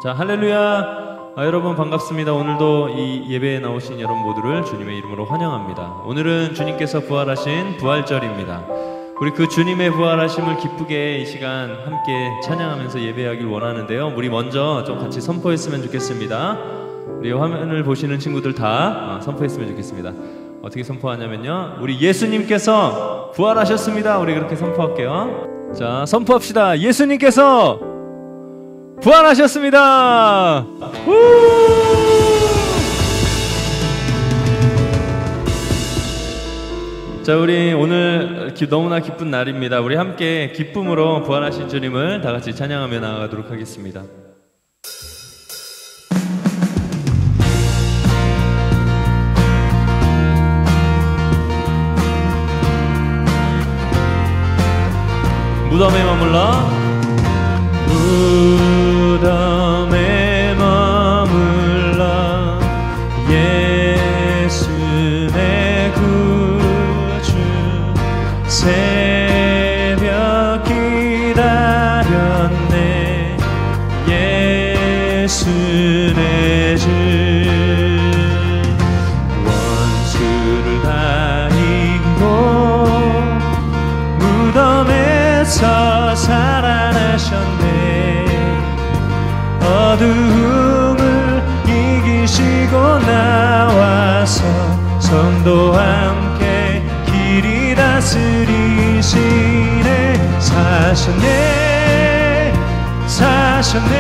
자, 할렐루야. 여러분 반갑습니다. 오늘도 이 예배에 나오신 여러분 모두를 주님의 이름으로 환영합니다. 오늘은 주님께서 부활하신 부활절입니다. 우리 그 주님의 부활하심을 기쁘게 이 시간 함께 찬양하면서 예배하길 원하는데요. 우리 먼저 좀 같이 선포했으면 좋겠습니다. 우리 화면을 보시는 친구들 다 선포했으면 좋겠습니다. 어떻게 선포하냐면요, 우리 예수님께서 부활하셨습니다. 우리 그렇게 선포할게요. 자, 선포합시다. 예수님께서 부활하셨습니다. 자, 우리 오늘 너무나 기쁜 날입니다. 우리 함께 기쁨으로 부활하신 주님을 다 같이 찬양하며 나아가도록 하겠습니다. 무덤에 머물러 무덤에 머물러 예수 내 구주 새벽 기다렸네 예수 내 주 원수를 다 이기고 무덤에서 살아나셨네 어두움을 이기시고 나와서 성도와 함께 길이 다스리시네 사셨네 사셨네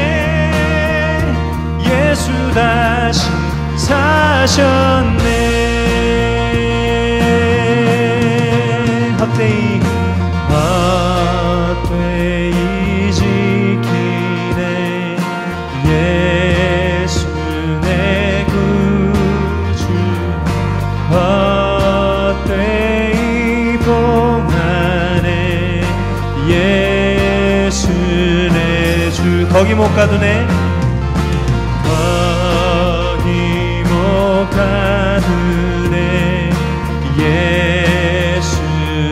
예수 다시 사셨네 헛되이 지키네 예수 내 구주 헛되이 봉하네 예수 내 주 거기 못 가두네 거기 못 가두네 예수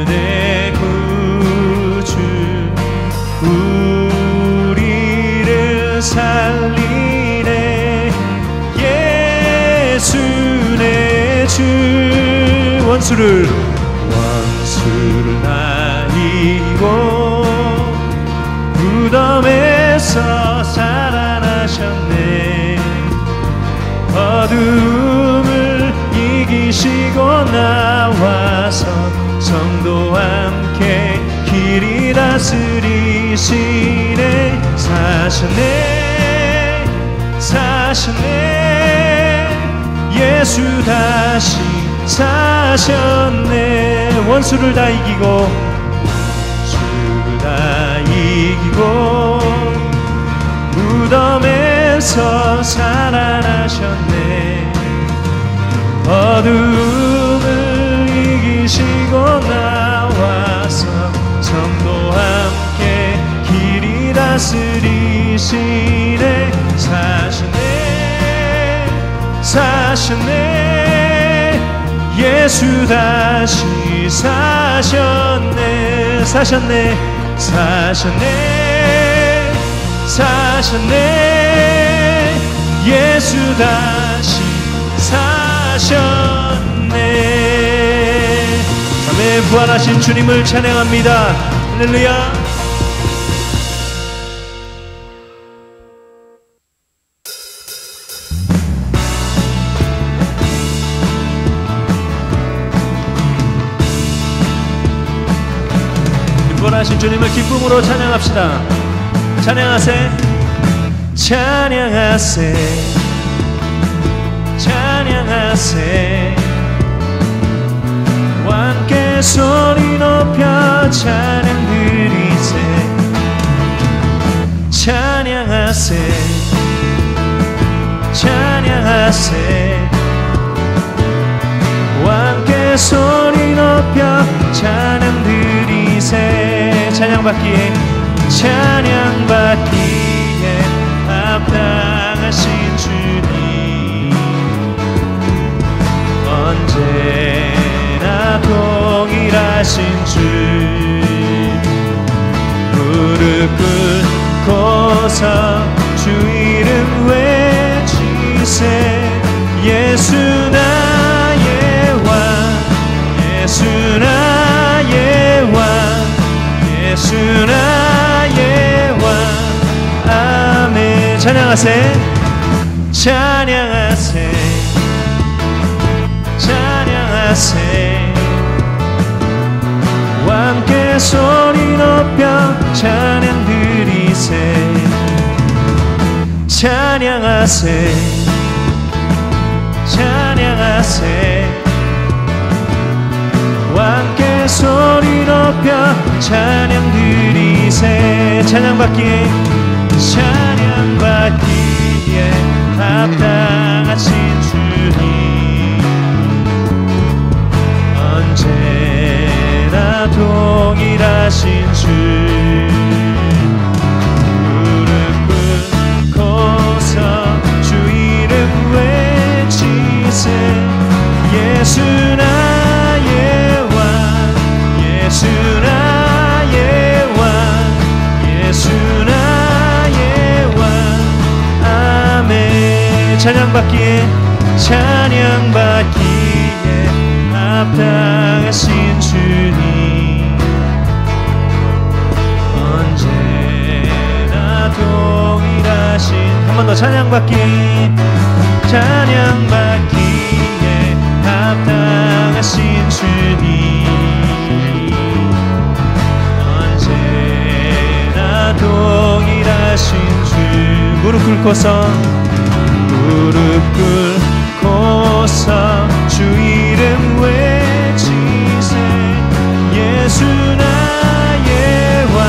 내 구주 우리를 살리네 예수 내 주 원수를 다 이기고 무덤에서 살아나셨네 어둠을 이기시고 나와서 성도와 함께 길이 다스리시네 사셨네 사셨네 예수 다시 사셨네 원수를 다 이기고 무덤에서 살아나셨네 어둠을 이기시고 나와서 성도와 함께 길이 다스리시네 사셨네 사셨네 예수 다시 사셨네 사셨네 사셨네 사셨네 예수 다시 사셨네 아멘. 부활하신 주님을 찬양합니다. 할렐루야. 부활하신 주님을 기쁨으로 찬양합시다. 찬양하세 찬양하세 찬양하세 함께 소리 높여 찬양 드리세 찬양하세 찬양하세 함께 소리 높여 찬양 드리세 찬양받기에 찬양받기에 합당하신 주님 언제나 동일하신 주 무릎 꿇고서 주 이름 예수 나의 왕, 예수 나의 왕, 예수 나의 왕. 아멘. 찬양하세, 찬양하세, 찬양하세. 함께 소리 높여 찬양 드리세. 찬양하세, 찬양하세. 함께 소리 높여 찬양 드리세. 찬양받기에, 찬양받기에 합당하신 주님, 언제나 동일하신 주. 무릎 꿇고서 주 이름 외치세. 예수 나의 왕, 예수 나의 왕, 예수 나의 왕. 아멘. 찬양받기에, 찬양받기에 합당하신 주님, 언제나 동일하신. 한 번 더 찬양받기, 찬양받기에 합당하신 주님, 언제나 동일하신 주. 무릎 꿇고서, 무릎 꿇고서 주 이름 외치세. 예수 나의 왕,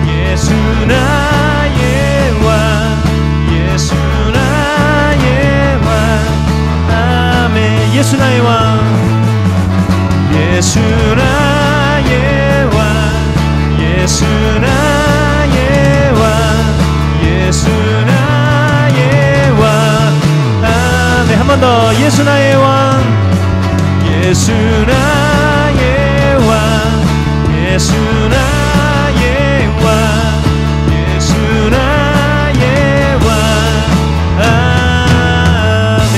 예수 나의 왕, 예수 나의 왕. 아멘. 예수 나의 왕, 예수 나의 왕, 예수 나의 왕, 예수 나의 왕. 아멘. 한 번 더. 예수 나의 왕, 예수 나의 왕, 예수 나의 왕, 예수 나의 왕. 아멘.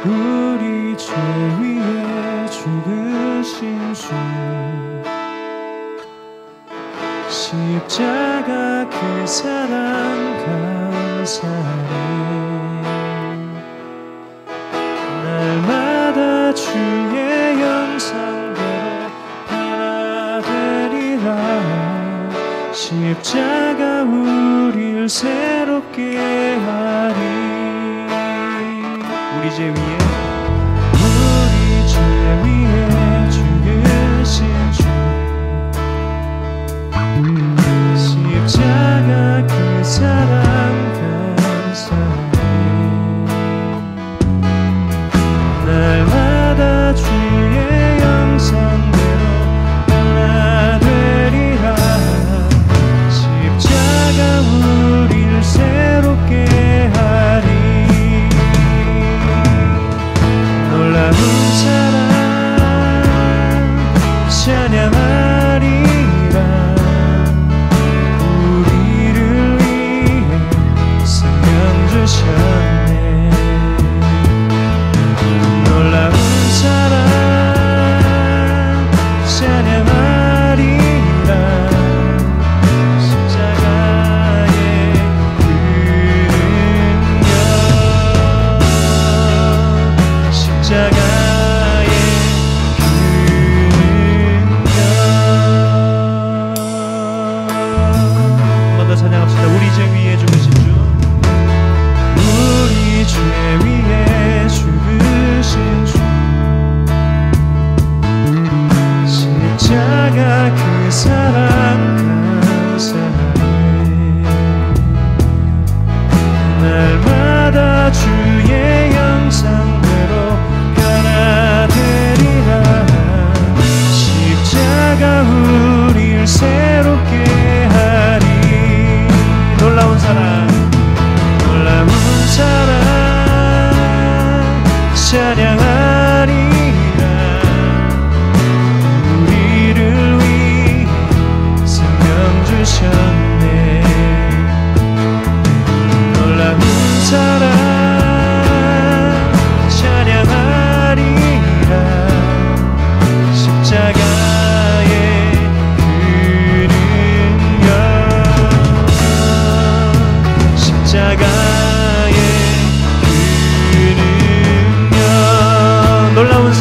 우리 죄 위에 죽으신 주, 십자가 그 사랑 감사해. 날마다 주의 형상대로 변화되리라. 십자가 우릴 새롭게 하리. 우리 죄 위에, 우리 죄 위에 죽으신 주, 십자가 그 사랑 감사해. 날마다 주의 형상대로 변화되리라. 십자가 우릴 새롭게 하리. 놀라운 사랑 찬양하리라. 우리를 위해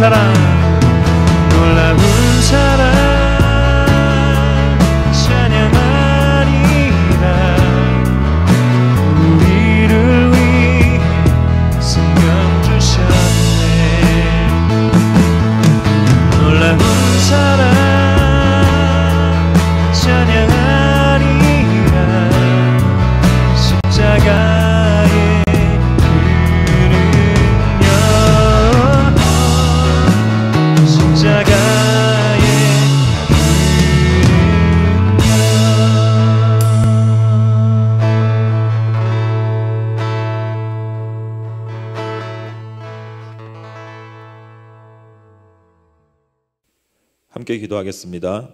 사랑, 놀라운 사랑 찬양하리라. 우리를 위해 생명 주셨네. 놀라운 사랑 찬양하리라. 십자가의 그는요, 십자가의 함께 기도하겠습니다.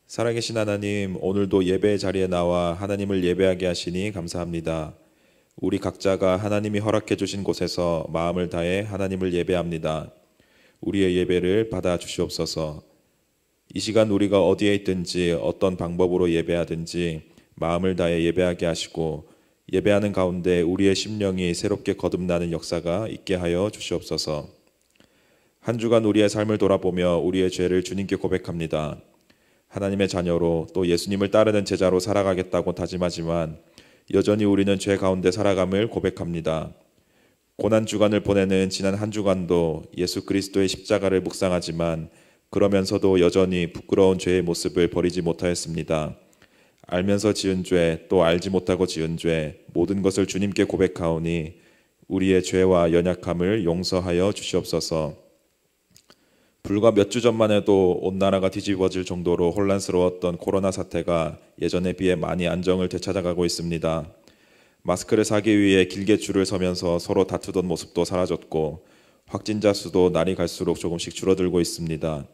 살아계신 하나님, 오늘도 예배의 자리에 나와 하나님을 예배하게 하시니 감사합니다. 우리 각자가 하나님이 허락해 주신 곳에서 마음을 다해 하나님을 예배합니다. 우리의 예배를 받아 주시옵소서. 이 시간 우리가 어디에 있든지 어떤 방법으로 예배하든지 마음을 다해 예배하게 하시고, 예배하는 가운데 우리의 심령이 새롭게 거듭나는 역사가 있게 하여 주시옵소서. 한 주간 우리의 삶을 돌아보며 우리의 죄를 주님께 고백합니다. 하나님의 자녀로 또 예수님을 따르는 제자로 살아가겠다고 다짐하지만 여전히 우리는 죄 가운데 살아감을 고백합니다. 고난 주간을 보내는 지난 한 주간도 예수 그리스도의 십자가를 묵상하지만 그러면서도 여전히 부끄러운 죄의 모습을 버리지 못하였습니다. 알면서 지은 죄, 또 알지 못하고 지은 죄, 모든 것을 주님께 고백하오니 우리의 죄와 연약함을 용서하여 주시옵소서. 불과 몇 주 전만 해도 온 나라가 뒤집어질 정도로 혼란스러웠던 코로나 사태가 예전에 비해 많이 안정을 되찾아가고 있습니다. 마스크를 사기 위해 길게 줄을 서면서 서로 다투던 모습도 사라졌고, 확진자 수도 날이 갈수록 조금씩 줄어들고 있습니다.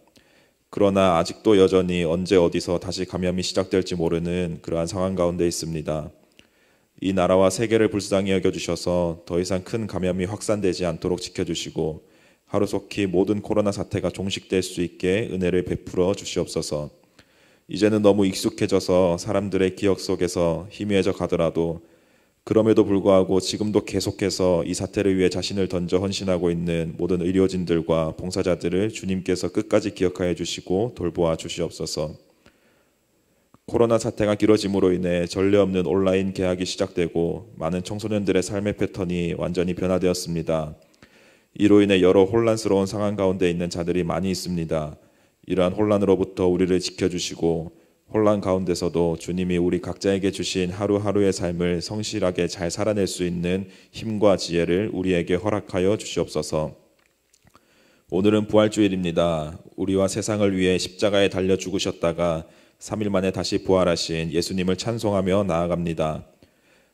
그러나 아직도 여전히 언제 어디서 다시 감염이 시작될지 모르는 그러한 상황 가운데 있습니다. 이 나라와 세계를 불쌍히 여겨주셔서 더 이상 큰 감염이 확산되지 않도록 지켜주시고, 하루속히 모든 코로나 사태가 종식될 수 있게 은혜를 베풀어 주시옵소서. 이제는 너무 익숙해져서 사람들의 기억 속에서 희미해져 가더라도, 그럼에도 불구하고 지금도 계속해서 이 사태를 위해 자신을 던져 헌신하고 있는 모든 의료진들과 봉사자들을 주님께서 끝까지 기억하여 주시고 돌보아 주시옵소서. 코로나 사태가 길어짐으로 인해 전례 없는 온라인 개학이 시작되고 많은 청소년들의 삶의 패턴이 완전히 변화되었습니다. 이로 인해 여러 혼란스러운 상황 가운데 있는 자들이 많이 있습니다. 이러한 혼란으로부터 우리를 지켜주시고, 혼란 가운데서도 주님이 우리 각자에게 주신 하루하루의 삶을 성실하게 잘 살아낼 수 있는 힘과 지혜를 우리에게 허락하여 주시옵소서. 오늘은 부활주일입니다. 우리와 세상을 위해 십자가에 달려 죽으셨다가 3일 만에 다시 부활하신 예수님을 찬송하며 나아갑니다.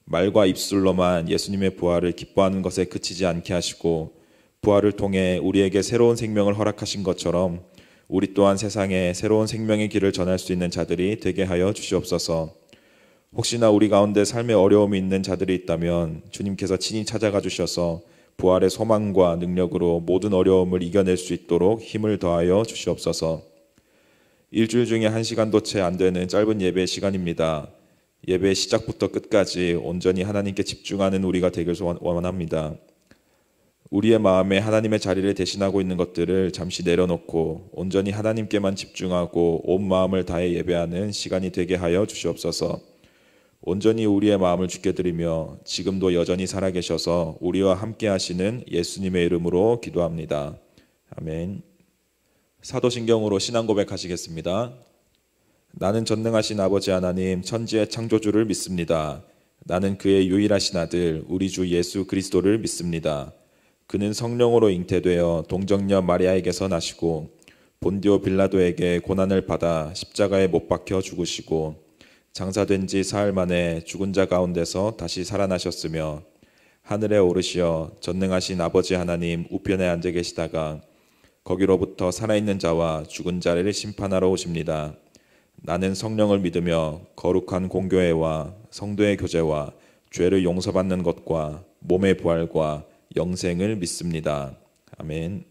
말과 입술로만 예수님의 부활을 기뻐하는 것에 그치지 않게 하시고, 부활을 통해 우리에게 새로운 생명을 허락하신 것처럼 우리 또한 세상에 새로운 생명의 길을 전할 수 있는 자들이 되게 하여 주시옵소서. 혹시나 우리 가운데 삶에 어려움이 있는 자들이 있다면 주님께서 친히 찾아가 주셔서 부활의 소망과 능력으로 모든 어려움을 이겨낼 수 있도록 힘을 더하여 주시옵소서. 일주일 중에 1시간도 채 안 되는 짧은 예배 시간입니다. 예배 시작부터 끝까지 온전히 하나님께 집중하는 우리가 되길 원합니다. 우리의 마음에 하나님의 자리를 대신하고 있는 것들을 잠시 내려놓고 온전히 하나님께만 집중하고 온 마음을 다해 예배하는 시간이 되게 하여 주시옵소서. 온전히 우리의 마음을 주께 드리며 지금도 여전히 살아계셔서 우리와 함께 하시는 예수님의 이름으로 기도합니다. 아멘. 사도신경으로 신앙 고백하시겠습니다. 나는 전능하신 아버지 하나님 천지의 창조주를 믿습니다. 나는 그의 유일하신 아들 우리 주 예수 그리스도를 믿습니다. 그는 성령으로 잉태되어 동정녀 마리아에게서 나시고 본디오 빌라도에게 고난을 받아 십자가에 못 박혀 죽으시고 장사된 지 사흘 만에 죽은 자 가운데서 다시 살아나셨으며 하늘에 오르시어 전능하신 아버지 하나님 우편에 앉아 계시다가 거기로부터 살아있는 자와 죽은 자를 심판하러 오십니다. 나는 성령을 믿으며 거룩한 공교회와 성도의 교제와 죄를 용서받는 것과 몸의 부활과 영생을 믿습니다. 아멘.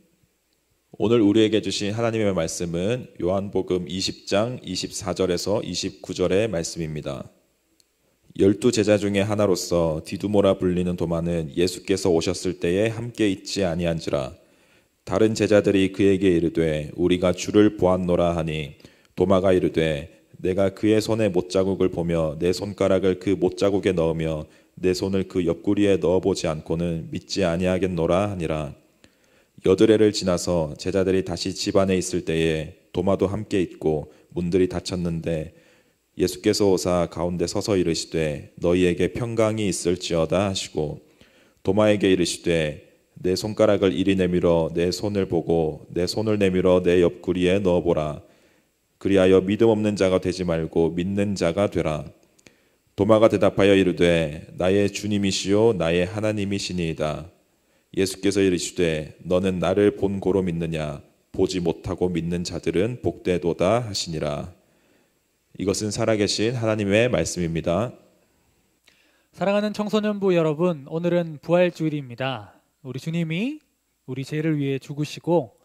오늘 우리에게 주신 하나님의 말씀은 요한복음 20장 24절에서 29절의 말씀입니다. 12 제자 중에 하나로서 디두모라 불리는 도마는 예수께서 오셨을 때에 함께 있지 아니한지라. 다른 제자들이 그에게 이르되 우리가 주를 보았노라 하니 도마가 이르되 내가 그의 손에 못자국을 보며 내 손가락을 그 못자국에 넣으며 내 손을 그 옆구리에 넣어보지 않고는 믿지 아니하겠노라 하니라. 여드레를 지나서 제자들이 다시 집 안에 있을 때에 도마도 함께 있고 문들이 닫혔는데 예수께서 오사 가운데 서서 이르시되 너희에게 평강이 있을지어다 하시고 도마에게 이르시되 내 손가락을 이리 내밀어 내 손을 보고 내 손을 내밀어 내 옆구리에 넣어보라. 그리하여 믿음 없는 자가 되지 말고 믿는 자가 되라. 도마가 대답하여 이르되 나의 주님이시요 나의 하나님이시니이다. 예수께서 이르시되 너는 나를 본 고로 믿느냐? 보지 못하고 믿는 자들은 복되도다 하시니라. 이것은 살아계신 하나님의 말씀입니다. 사랑하는 청소년부 여러분, 오늘은 부활주일입니다. 우리 주님이 우리 죄를 위해 죽으시고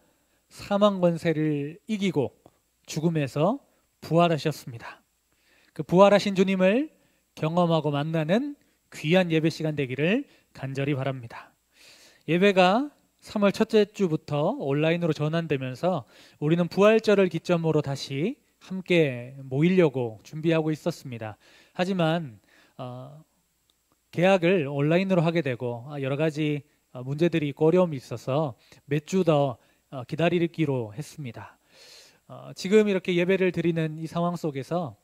사망 권세를 이기고 죽음에서 부활하셨습니다. 그 부활하신 주님을 경험하고 만나는 귀한 예배 시간 되기를 간절히 바랍니다. 예배가 3월 첫째 주부터 온라인으로 전환되면서 우리는 부활절을 기점으로 다시 함께 모이려고 준비하고 있었습니다. 하지만 개학을 온라인으로 하게 되고 여러 가지 문제들이 있고 어려움이 있어서 몇 주 더 기다리기로 했습니다. 지금 이렇게 예배를 드리는 이 상황 속에서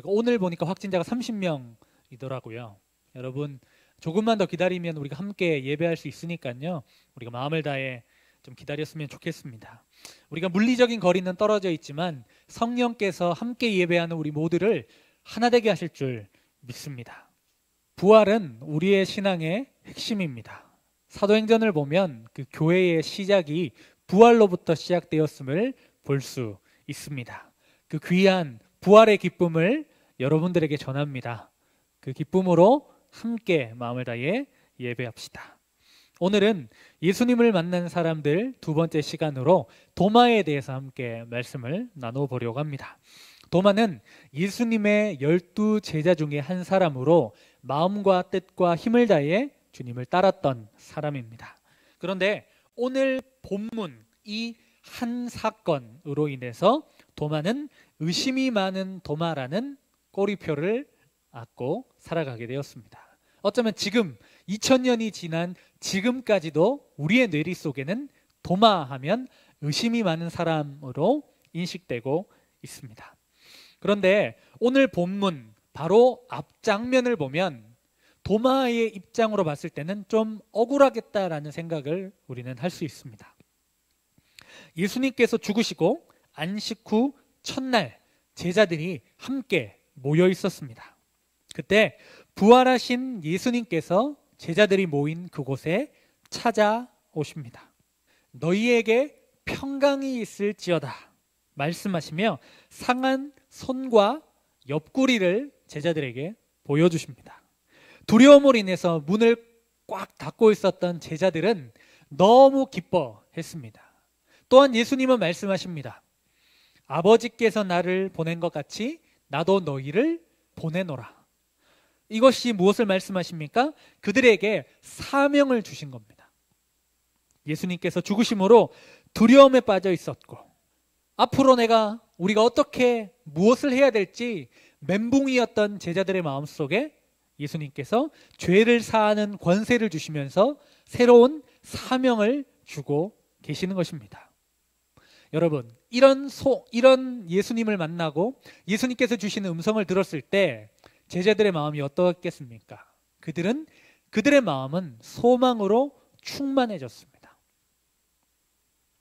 오늘 보니까 확진자가 30명이더라고요. 여러분 조금만 더 기다리면 우리가 함께 예배할 수 있으니까요. 우리가 마음을 다해 좀 기다렸으면 좋겠습니다. 우리가 물리적인 거리는 떨어져 있지만 성령께서 함께 예배하는 우리 모두를 하나 되게 하실 줄 믿습니다. 부활은 우리의 신앙의 핵심입니다. 사도행전을 보면 그 교회의 시작이 부활로부터 시작되었음을 볼 수 있습니다. 그 귀한 부활의 기쁨을 여러분들에게 전합니다. 그 기쁨으로 함께 마음을 다해 예배합시다. 오늘은 예수님을 만난 사람들 두 번째 시간으로 도마에 대해서 함께 말씀을 나눠보려고 합니다. 도마는 예수님의 12 제자 중에 한 사람으로 마음과 뜻과 힘을 다해 주님을 따랐던 사람입니다. 그런데 오늘 본문 이 한 사건으로 인해서 도마는 의심이 많은 도마라는 꼬리표를 안고 살아가게 되었습니다. 어쩌면 지금 2000년이 지난 지금까지도 우리의 뇌리 속에는 도마하면 의심이 많은 사람으로 인식되고 있습니다. 그런데 오늘 본문 바로 앞장면을 보면 도마의 입장으로 봤을 때는 좀 억울하겠다라는 생각을 우리는 할 수 있습니다. 예수님께서 죽으시고 안식 후 첫날 제자들이 함께 모여 있었습니다. 그때 부활하신 예수님께서 제자들이 모인 그곳에 찾아오십니다. 너희에게 평강이 있을지어다 말씀하시며 상한 손과 옆구리를 제자들에게 보여주십니다. 두려움으로 인해서 문을 꽉 닫고 있었던 제자들은 너무 기뻐했습니다. 또한 예수님은 말씀하십니다. 아버지께서 나를 보낸 것 같이 나도 너희를 보내노라. 이것이 무엇을 말씀하십니까? 그들에게 사명을 주신 겁니다. 예수님께서 죽으심으로 두려움에 빠져 있었고 앞으로 우리가 어떻게 무엇을 해야 될지 멘붕이었던 제자들의 마음속에 예수님께서 죄를 사하는 권세를 주시면서 새로운 사명을 주고 계시는 것입니다. 여러분, 이런 예수님을 만나고 예수님께서 주시는 음성을 들었을 때 제자들의 마음이 어떻겠습니까? 그들의 마음은 소망으로 충만해졌습니다.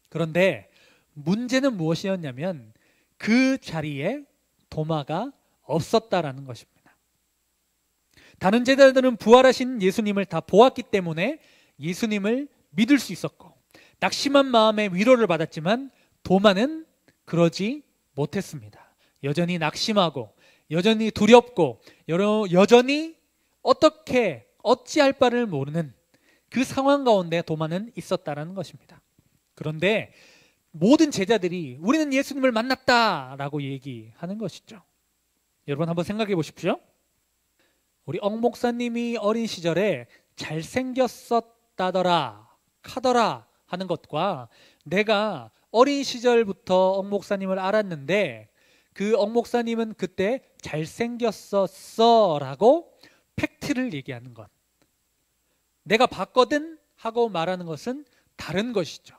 그런데 문제는 무엇이었냐면 그 자리에 도마가 없었다라는 것입니다. 다른 제자들은 부활하신 예수님을 다 보았기 때문에 예수님을 믿을 수 있었고 낙심한 마음에 위로를 받았지만 도마는 그러지 못했습니다. 여전히 낙심하고 여전히 두렵고 여전히 어찌할 바를 모르는 그 상황 가운데 도마는 있었다라는 것입니다. 그런데 모든 제자들이 우리는 예수님을 만났다라고 얘기하는 것이죠. 여러분 한번 생각해 보십시오. 우리 엉 목사님이 어린 시절에 잘생겼었다더라 카더라 하는 것과 내가 어린 시절부터 억 목사님을 알았는데 그 억 목사님은 그때 잘생겼었어 라고 팩트를 얘기하는 것, 내가 봤거든 하고 말하는 것은 다른 것이죠.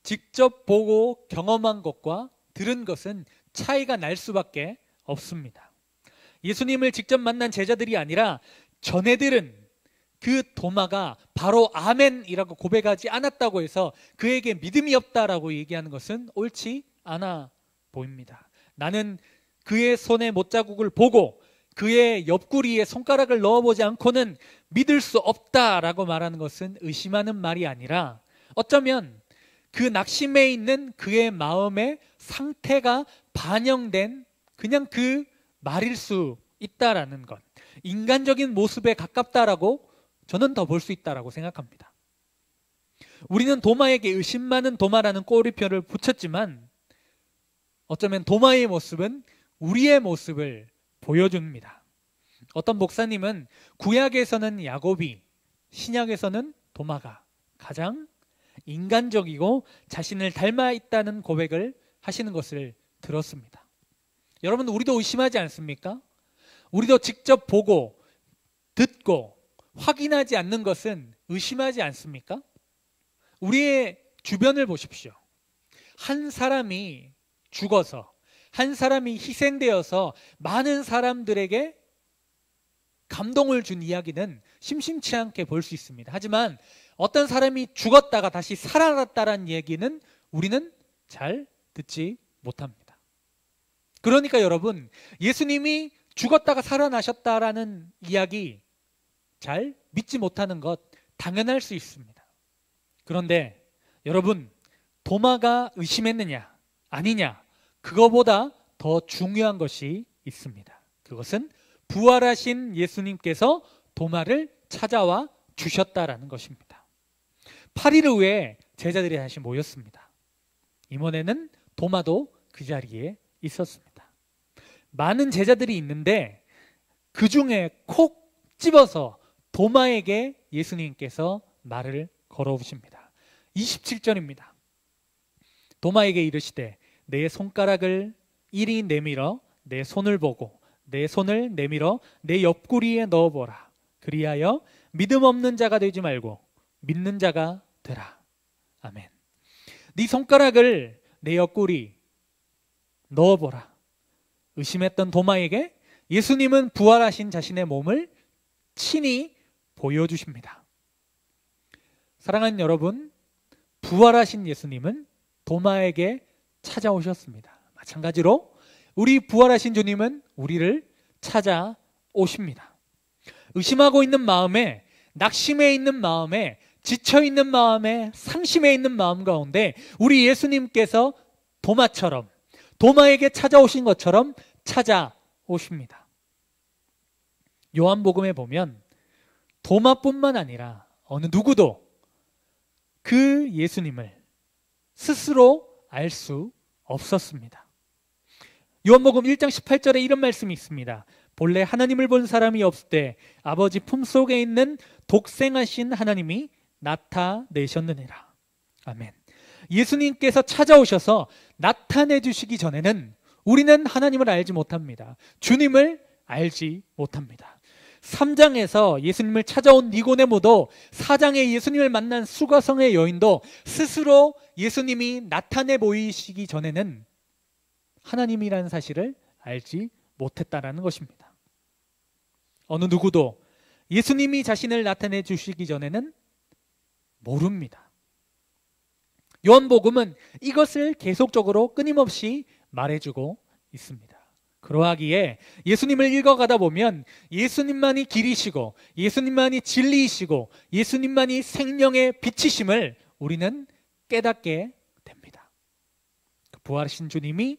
직접 보고 경험한 것과 들은 것은 차이가 날 수밖에 없습니다. 예수님을 직접 만난 제자들이 아니라 전해들은 그 도마가 바로 아멘이라고 고백하지 않았다고 해서 그에게 믿음이 없다라고 얘기하는 것은 옳지 않아 보입니다. 나는 그의 손에 못자국을 보고 그의 옆구리에 손가락을 넣어보지 않고는 믿을 수 없다라고 말하는 것은 의심하는 말이 아니라 어쩌면 그 낙심에 있는 그의 마음의 상태가 반영된 그냥 그 말일 수 있다라는 것, 인간적인 모습에 가깝다라고 저는 더 볼 수 있다라고 생각합니다. 우리는 도마에게 의심 많은 도마라는 꼬리표를 붙였지만 어쩌면 도마의 모습은 우리의 모습을 보여줍니다. 어떤 목사님은 구약에서는 야곱이, 신약에서는 도마가 가장 인간적이고 자신을 닮아 있다는 고백을 하시는 것을 들었습니다. 여러분, 우리도 의심하지 않습니까? 우리도 직접 보고 듣고 확인하지 않는 것은 의심하지 않습니까? 우리의 주변을 보십시오. 한 사람이 죽어서, 한 사람이 희생되어서 많은 사람들에게 감동을 준 이야기는 심심치 않게 볼 수 있습니다. 하지만 어떤 사람이 죽었다가 다시 살아났다는 얘기는 우리는 잘 듣지 못합니다. 그러니까 여러분, 예수님이 죽었다가 살아나셨다라는 이야기 잘 믿지 못하는 것 당연할 수 있습니다. 그런데 여러분, 도마가 의심했느냐 아니냐, 그거보다 더 중요한 것이 있습니다. 그것은 부활하신 예수님께서 도마를 찾아와 주셨다라는 것입니다. 8일 후에 제자들이 다시 모였습니다. 이번에는 도마도 그 자리에 있었습니다. 많은 제자들이 있는데 그 중에 콕 집어서 도마에게 예수님께서 말을 걸어오십니다. 27절입니다. 도마에게 이르시되 내 손가락을 이리 내밀어 내 손을 보고 내 손을 내밀어 내 옆구리에 넣어보라. 그리하여 믿음 없는 자가 되지 말고 믿는 자가 되라. 아멘. 네 손가락을 내 옆구리 넣어보라. 의심했던 도마에게 예수님은 부활하신 자신의 몸을 친히 보여주십니다. 사랑하는 여러분, 부활하신 예수님은 도마에게 찾아오셨습니다. 마찬가지로 우리 부활하신 주님은 우리를 찾아오십니다. 의심하고 있는 마음에, 낙심해 있는 마음에, 지쳐 있는 마음에, 상심해 있는 마음 가운데 우리 예수님께서 도마처럼, 도마에게 찾아오신 것처럼 찾아오십니다. 요한복음에 보면 도마뿐만 아니라 어느 누구도 그 예수님을 스스로 알 수 없었습니다. 요한복음 1장 18절에 이런 말씀이 있습니다. 본래 하나님을 본 사람이 없을 때 아버지 품속에 있는 독생하신 하나님이 나타내셨느니라. 아멘. 예수님께서 찾아오셔서 나타내 주시기 전에는 우리는 하나님을 알지 못합니다. 주님을 알지 못합니다. 3장에서 예수님을 찾아온 니고데모도 4장에 예수님을 만난 수가성의 여인도 스스로 예수님이 나타내 보이시기 전에는 하나님이라는 사실을 알지 못했다라는 것입니다. 어느 누구도 예수님이 자신을 나타내 주시기 전에는 모릅니다. 요한복음은 이것을 계속적으로 끊임없이 말해주고 있습니다. 그러하기에 예수님을 읽어가다 보면 예수님만이 길이시고 예수님만이 진리이시고 예수님만이 생명의 빛이심을 우리는 깨닫게 됩니다. 그 부활하신 주님이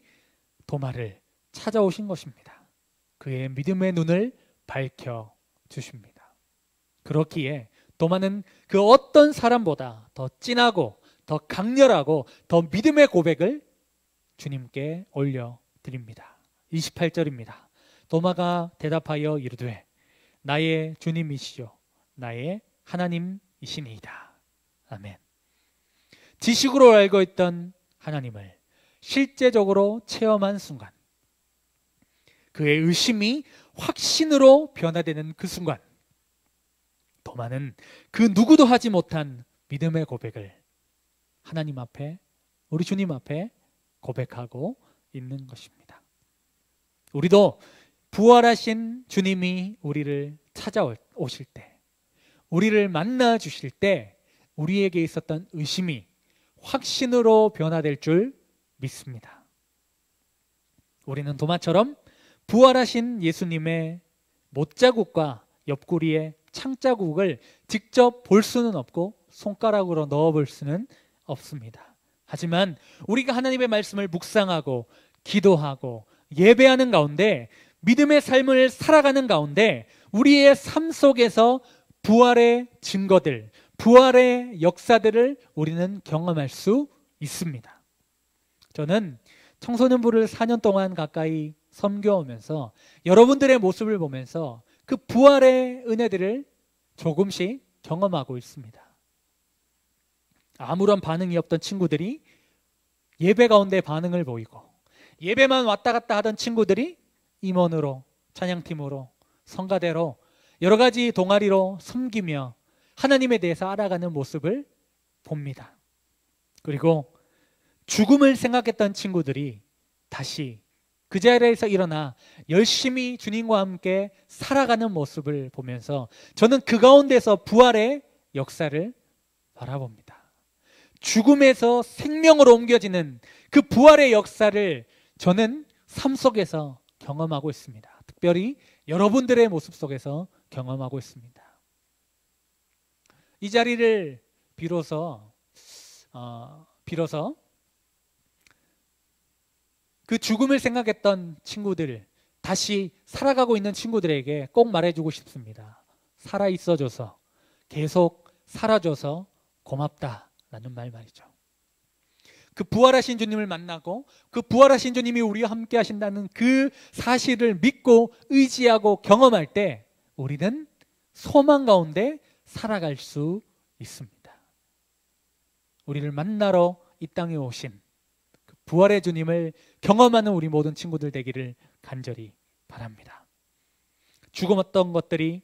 도마를 찾아오신 것입니다. 그의 믿음의 눈을 밝혀주십니다. 그렇기에 도마는 그 어떤 사람보다 더 진하고 더 강렬하고 더 믿음의 고백을 주님께 올려드립니다. 28절입니다. 도마가 대답하여 이르되 나의 주님이시요 나의 하나님이시니이다. 아멘. 지식으로 알고 있던 하나님을 실제적으로 체험한 순간, 그의 의심이 확신으로 변화되는 그 순간, 도마는 그 누구도 하지 못한 믿음의 고백을 하나님 앞에, 우리 주님 앞에 고백하고 있는 것입니다. 우리도 부활하신 주님이 우리를 찾아오실 때, 우리를 만나 주실 때 우리에게 있었던 의심이 확신으로 변화될 줄 믿습니다. 우리는 도마처럼 부활하신 예수님의 못자국과 옆구리의 창자국을 직접 볼 수는 없고 손가락으로 넣어볼 수는 없습니다. 하지만 우리가 하나님의 말씀을 묵상하고 기도하고 예배하는 가운데, 믿음의 삶을 살아가는 가운데 우리의 삶 속에서 부활의 증거들, 부활의 역사들을 우리는 경험할 수 있습니다. 저는 청소년부를 4년 동안 가까이 섬겨오면서 여러분들의 모습을 보면서 그 부활의 은혜들을 조금씩 경험하고 있습니다. 아무런 반응이 없던 친구들이 예배 가운데 반응을 보이고, 예배만 왔다 갔다 하던 친구들이 임원으로, 찬양팀으로, 성가대로 여러 가지 동아리로 섬기며 하나님에 대해서 알아가는 모습을 봅니다. 그리고 죽음을 생각했던 친구들이 다시 그 자리에서 일어나 열심히 주님과 함께 살아가는 모습을 보면서 저는 그 가운데서 부활의 역사를 바라봅니다. 죽음에서 생명으로 옮겨지는 그 부활의 역사를 저는 삶 속에서 경험하고 있습니다. 특별히 여러분들의 모습 속에서 경험하고 있습니다. 이 자리를 빌어서 그 죽음을 생각했던 친구들, 다시 살아가고 있는 친구들에게 꼭 말해주고 싶습니다. 살아있어줘서, 계속 살아줘서 고맙다라는 말이죠. 그 부활하신 주님을 만나고 그 부활하신 주님이 우리와 함께 하신다는 그 사실을 믿고 의지하고 경험할 때 우리는 소망 가운데 살아갈 수 있습니다. 우리를 만나러 이 땅에 오신 그 부활의 주님을 경험하는 우리 모든 친구들 되기를 간절히 바랍니다. 죽었던 것들이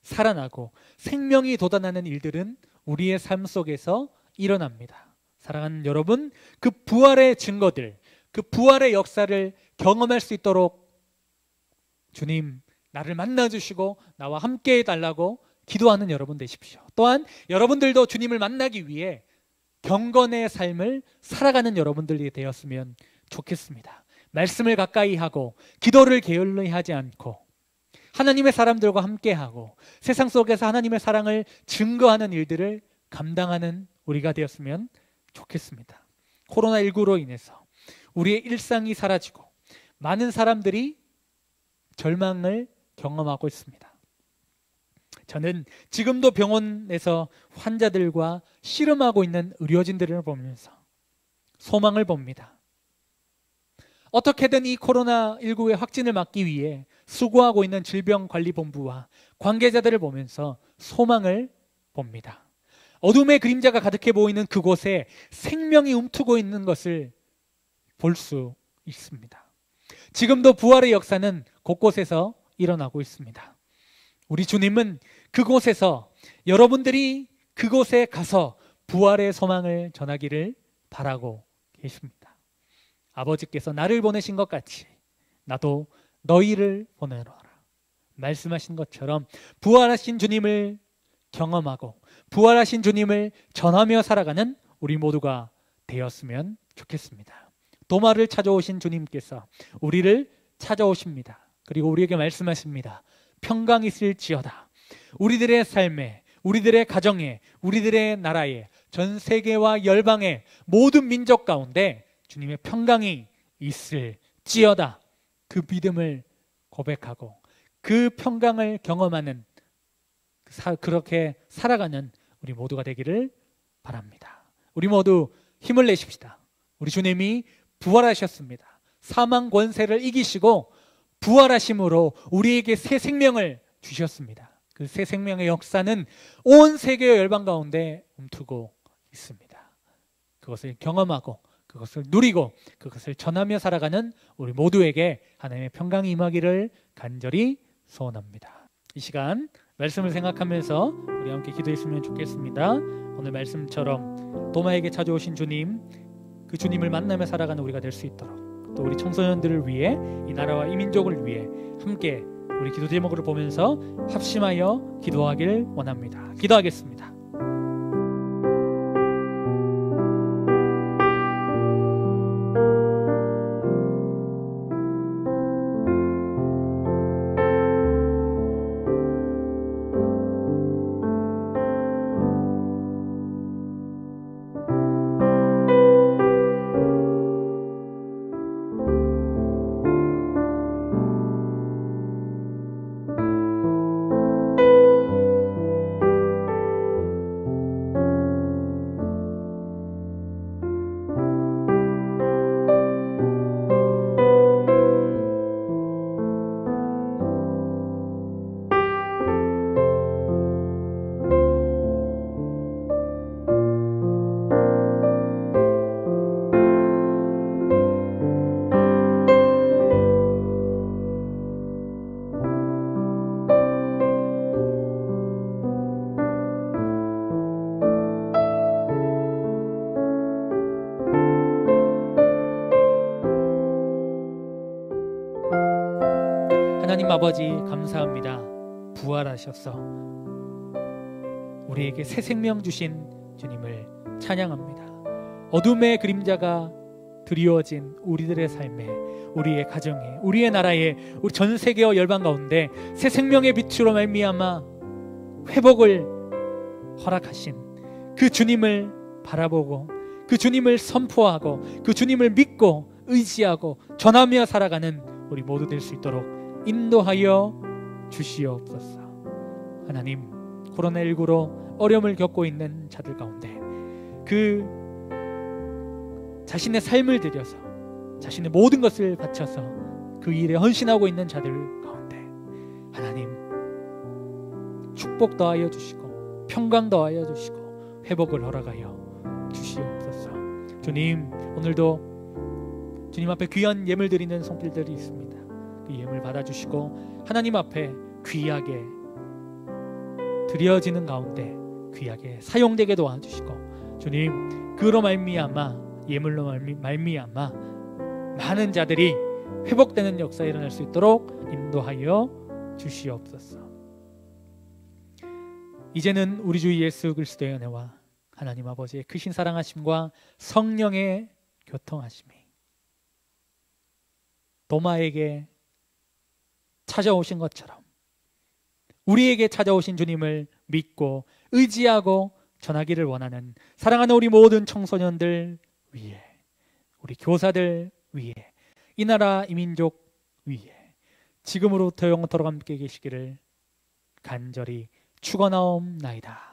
살아나고 생명이 돋아나는 일들은 우리의 삶 속에서 일어납니다. 사랑하는 여러분, 그 부활의 증거들, 그 부활의 역사를 경험할 수 있도록 주님, 나를 만나주시고 나와 함께 해달라고 기도하는 여러분 되십시오. 또한 여러분들도 주님을 만나기 위해 경건의 삶을 살아가는 여러분들이 되었으면 좋겠습니다. 말씀을 가까이 하고 기도를 게을리 하지 않고 하나님의 사람들과 함께하고 세상 속에서 하나님의 사랑을 증거하는 일들을 감당하는 우리가 되었으면 좋겠습니다. 코로나19로 인해서 우리의 일상이 사라지고 많은 사람들이 절망을 경험하고 있습니다. 저는 지금도 병원에서 환자들과 씨름하고 있는 의료진들을 보면서 소망을 봅니다. 어떻게든 이 코로나19의 확진을 막기 위해 수고하고 있는 질병관리본부와 관계자들을 보면서 소망을 봅니다. 어둠의 그림자가 가득해 보이는 그곳에 생명이 움트고 있는 것을 볼 수 있습니다. 지금도 부활의 역사는 곳곳에서 일어나고 있습니다. 우리 주님은 그곳에서 여러분들이 그곳에 가서 부활의 소망을 전하기를 바라고 계십니다. 아버지께서 나를 보내신 것 같이 나도 너희를 보내노라 말씀하신 것처럼 부활하신 주님을 경험하고 부활하신 주님을 전하며 살아가는 우리 모두가 되었으면 좋겠습니다. 도마를 찾아오신 주님께서 우리를 찾아오십니다. 그리고 우리에게 말씀하십니다. 평강이 있을지어다. 우리들의 삶에, 우리들의 가정에, 우리들의 나라에, 전 세계와 열방의 모든 민족 가운데 주님의 평강이 있을지어다. 그 믿음을 고백하고 그 평강을 경험하는, 그렇게 살아가는 우리 모두가 되기를 바랍니다. 우리 모두 힘을 내십시다. 우리 주님이 부활하셨습니다. 사망 권세를 이기시고 부활하심으로 우리에게 새 생명을 주셨습니다. 그 새 생명의 역사는 온 세계의 열방 가운데 움트고 있습니다. 그것을 경험하고 그것을 누리고 그것을 전하며 살아가는 우리 모두에게 하나님의 평강이 임하기를 간절히 소원합니다. 이 시간 말씀을 생각하면서 우리 함께 기도했으면 좋겠습니다. 오늘 말씀처럼 도마에게 찾아오신 주님, 그 주님을 만나며 살아가는 우리가 될 수 있도록, 또 우리 청소년들을 위해, 이 나라와 이 민족을 위해 함께 우리 기도 제목을 보면서 합심하여 기도하길 원합니다. 기도하겠습니다. 하나님 아버지 감사합니다. 부활하셔서 우리에게 새 생명 주신 주님을 찬양합니다. 어둠의 그림자가 드리워진 우리들의 삶에, 우리의 가정에, 우리의 나라에, 우리 전 세계와 열방 가운데 새 생명의 빛으로 말미암아 회복을 허락하신 그 주님을 바라보고 그 주님을 선포하고 그 주님을 믿고 의지하고 전하며 살아가는 우리 모두 될 수 있도록 인도하여 주시옵소서. 하나님, 코로나19로 어려움을 겪고 있는 자들 가운데 그 자신의 삶을 들여서 자신의 모든 것을 바쳐서 그 일에 헌신하고 있는 자들 가운데 하나님 축복 더하여 주시고 평강 더하여 주시고 회복을 허락하여 주시옵소서. 주님, 오늘도 주님 앞에 귀한 예물 드리는 손길들이 있습니다. 그 예물 받아주시고 하나님 앞에 귀하게 드려지는 가운데 귀하게 사용되게 도와주시고, 주님, 그로 말미암아, 예물로 말미암아 많은 자들이 회복되는 역사가 일어날 수 있도록 인도하여 주시옵소서. 이제는 우리 주 예수 그리스도의 은혜와 하나님 아버지의 크신 사랑하심과 성령의 교통하심이 도마에게 찾아오신 것처럼 우리에게 찾아오신 주님을 믿고 의지하고 전하기를 원하는 사랑하는 우리 모든 청소년들 위해, 우리 교사들 위해, 이 나라 이 민족 위해 지금으로부터 영원토록 함께 계시기를 간절히 축원하옵나이다.